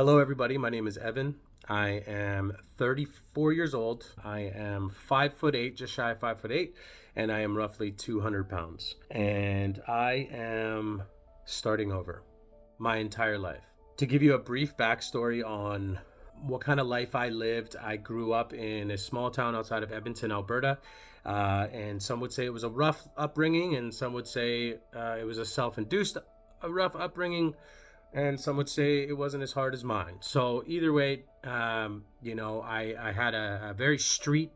Hello, everybody. My name is Evan. I am 34 years old. I am 5'8", just shy of 5'8", and I am roughly 200 pounds. And I am starting over my entire life. To give you a brief backstory on what kind of life I lived, I grew up in a small town outside of Edmonton, Alberta. And some would say it was a rough upbringing, and some would say it was a self-induced a rough upbringing, and some would say it wasn't as hard as mine. So either way, I had a very street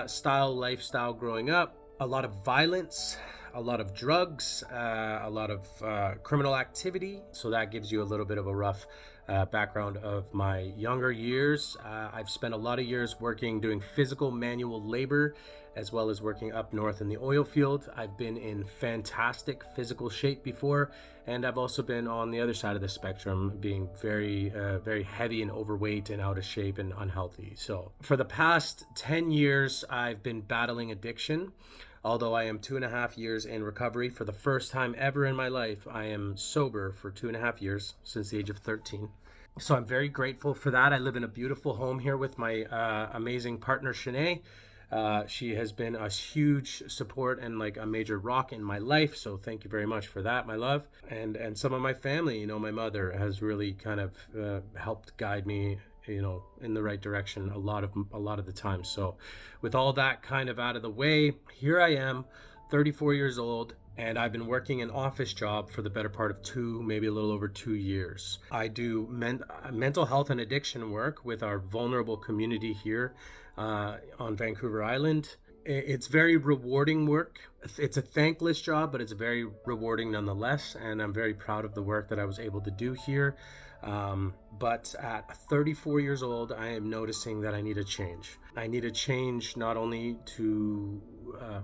style lifestyle growing up. A lot of violence, a lot of drugs, a lot of criminal activity. So that gives you a little bit of a rough background of my younger years. I've spent a lot of years working, doing physical manual labor, as well as working up north in the oil field. I've been in fantastic physical shape before, and I've also been on the other side of the spectrum, being very heavy and overweight and out of shape and unhealthy. So for the past 10 years, I've been battling addiction. Although I am 2.5 years in recovery, for the first time ever in my life, I am sober for 2.5 years since the age of 13. So I'm very grateful for that. I live in a beautiful home here with my amazing partner, Shanae. She has been a huge support and like a major rock in my life. So thank you very much for that, my love. And some of my family, my mother has really kind of helped guide me, in the right direction a lot of the time. So with all that kind of out of the way, here I am, 34 years old, and I've been working an office job for the better part of maybe a little over 2 years. I do mental health and addiction work with our vulnerable community here on Vancouver Island. It's very rewarding work. It's a thankless job, but it's very rewarding nonetheless. And I'm very proud of the work that I was able to do here. But at 34 years old, I am noticing that I need a change. I need a change not only to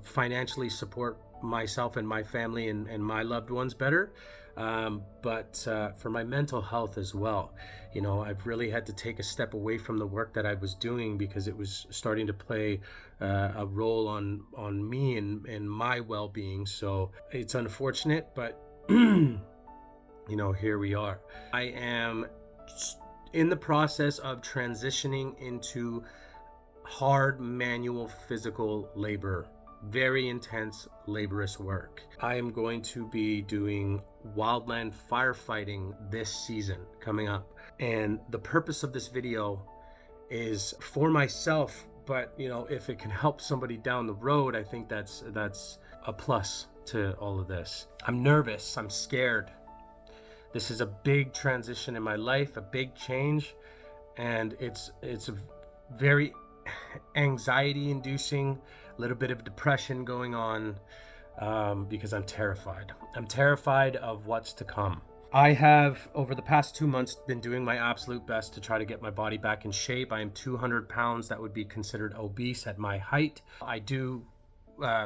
financially support myself and my family and my loved ones better, but for my mental health as well. I've really had to take a step away from the work that I was doing because it was starting to play a role on me and my well-being. So it's unfortunate, but here we are. I am in the process of transitioning into hard manual physical labor, very intense laborious work. I am going to be doing wildland firefighting this season coming up. And the purpose of this video is for myself, but if it can help somebody down the road, I think that's a plus to all of this. I'm nervous, I'm scared. This is a big transition in my life, a big change, and it's very anxiety inducing, a little bit of depression going on, because I'm terrified. I'm terrified of what's to come. I have, over the past 2 months, been doing my absolute best to try to get my body back in shape. I am 200 pounds. That would be considered obese at my height. I do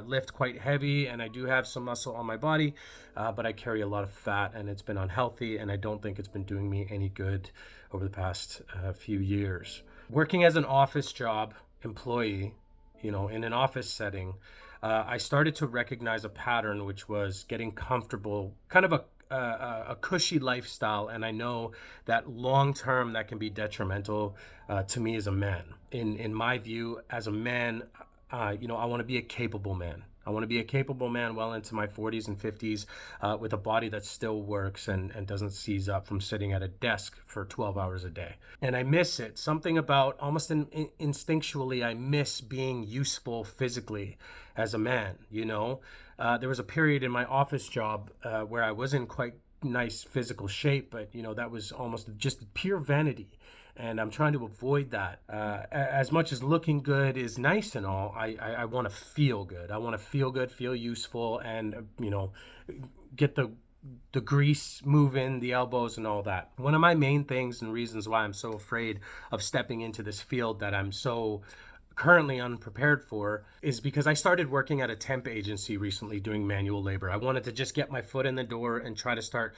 lift quite heavy, and I do have some muscle on my body, but I carry a lot of fat, and it's been unhealthy, and I don't think it's been doing me any good over the past few years. Working as an office job employee, in an office setting, I started to recognize a pattern, which was getting comfortable, kind of a cushy lifestyle. And I know that long term that can be detrimental to me as a man. In my view, as a man, I want to be a capable man. I want to be a capable man well into my 40s and 50s, with a body that still works and doesn't seize up from sitting at a desk for 12 hours a day. And I miss it. Something about almost instinctually, I miss being useful physically as a man. There was a period in my office job where I was in quite nice physical shape, but that was almost just pure vanity. And I'm trying to avoid that. As much as looking good is nice and all, I want to feel good. I want to feel good, feel useful, and get the grease moving, the elbows and all that. One of my main things and reasons why I'm so afraid of stepping into this field that I'm so currently unprepared for is because I started working at a temp agency recently doing manual labor. I wanted to just get my foot in the door and try to start,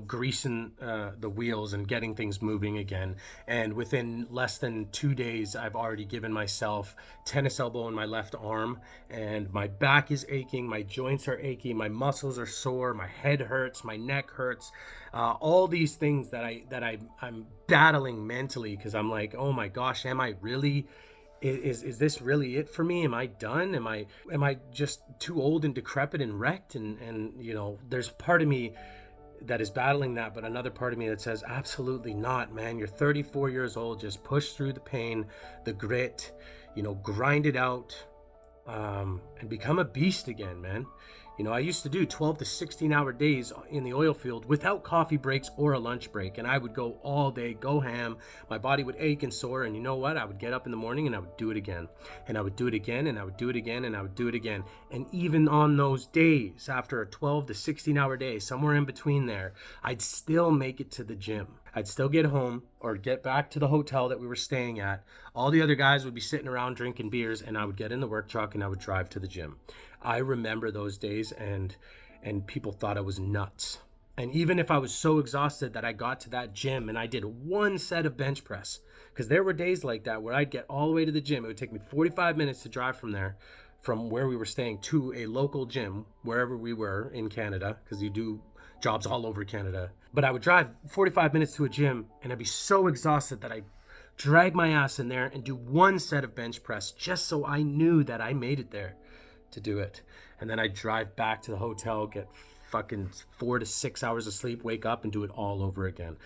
greasing the wheels and getting things moving again. And within less than 2 days, I've already given myself tennis elbow in my left arm, and my back is aching, my joints are aching, my muscles are sore, my head hurts, my neck hurts. All these things that I'm battling mentally because I'm like, oh my gosh, am I really? Is this really it for me? Am I done? Am I just too old and decrepit and wrecked? And there's part of me that is battling that, but another part of me that says absolutely not, man. You're 34 years old. Just push through the pain, the grit, grind it out, and become a beast again, man. I used to do 12 to 16-hour days in the oil field without coffee breaks or a lunch break. And I would go all day, go ham. My body would ache and sore. And you know what? I would get up in the morning and I would do it again. And I would do it again, and I would do it again, and I would do it again. And even on those days, after a 12 to 16-hour day, somewhere in between there, I'd still make it to the gym. I'd still get home or get back to the hotel that we were staying at. All the other guys would be sitting around drinking beers, and I would get in the work truck and I would drive to the gym. I remember those days, and people thought I was nuts. And even if I was so exhausted that I got to that gym and I did one set of bench press, because there were days like that where I'd get all the way to the gym. It would take me 45 minutes to drive from there, from where we were staying to a local gym, wherever we were in Canada, because you do jobs all over Canada. But I would drive 45 minutes to a gym and I'd be so exhausted that I'd drag my ass in there and do one set of bench press just so I knew that I made it there to do it. And then I'd drive back to the hotel, get fucking 4 to 6 hours of sleep, wake up and do it all over again.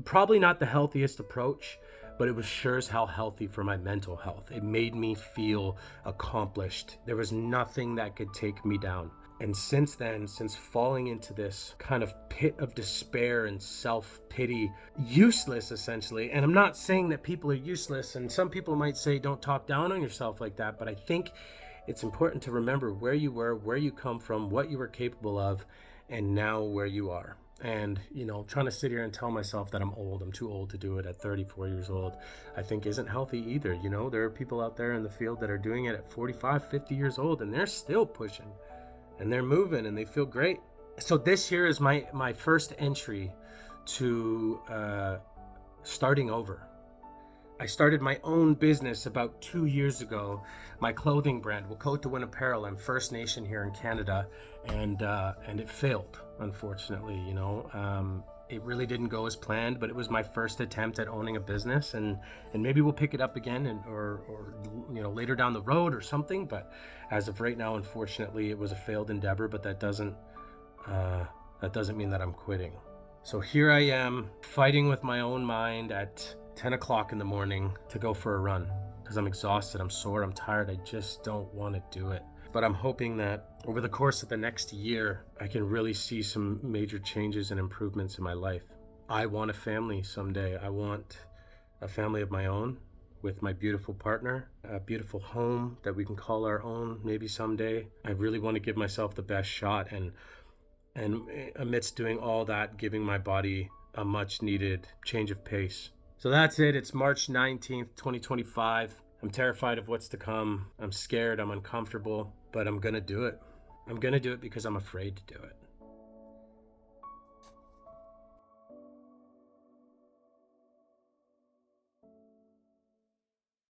Probably not the healthiest approach, but it was sure as hell healthy for my mental health. It made me feel accomplished. There was nothing that could take me down. And since then, since falling into this kind of pit of despair and self-pity, useless essentially, and I'm not saying that people are useless, and some people might say don't talk down on yourself like that, but I think it's important to remember where you were, where you come from, what you were capable of, and now where you are. And, trying to sit here and tell myself that I'm too old to do it at 34 years old, I think isn't healthy either. There are people out there in the field that are doing it at 45, 50 years old, and they're still pushing, and they're moving, and they feel great. So this year is my first entry to starting over. I started my own business about 2 years ago, my clothing brand, Wokota Apparel. I'm First Nation here in Canada, and it failed, unfortunately. It really didn't go as planned, but it was my first attempt at owning a business, and maybe we'll pick it up again, or later down the road or something. But as of right now, unfortunately, it was a failed endeavor. But that doesn't mean that I'm quitting. So here I am, fighting with my own mind at 10 o'clock in the morning to go for a run because I'm exhausted, I'm sore, I'm tired. I just don't want to do it. But I'm hoping that over the course of the next year, I can really see some major changes and improvements in my life. I want a family someday. I want a family of my own with my beautiful partner, a beautiful home that we can call our own maybe someday. I really want to give myself the best shot, and amidst doing all that, giving my body a much needed change of pace. So that's it. It's March 19th, 2025. I'm terrified of what's to come. I'm scared. I'm uncomfortable, but I'm going to do it. I'm going to do it because I'm afraid to do it.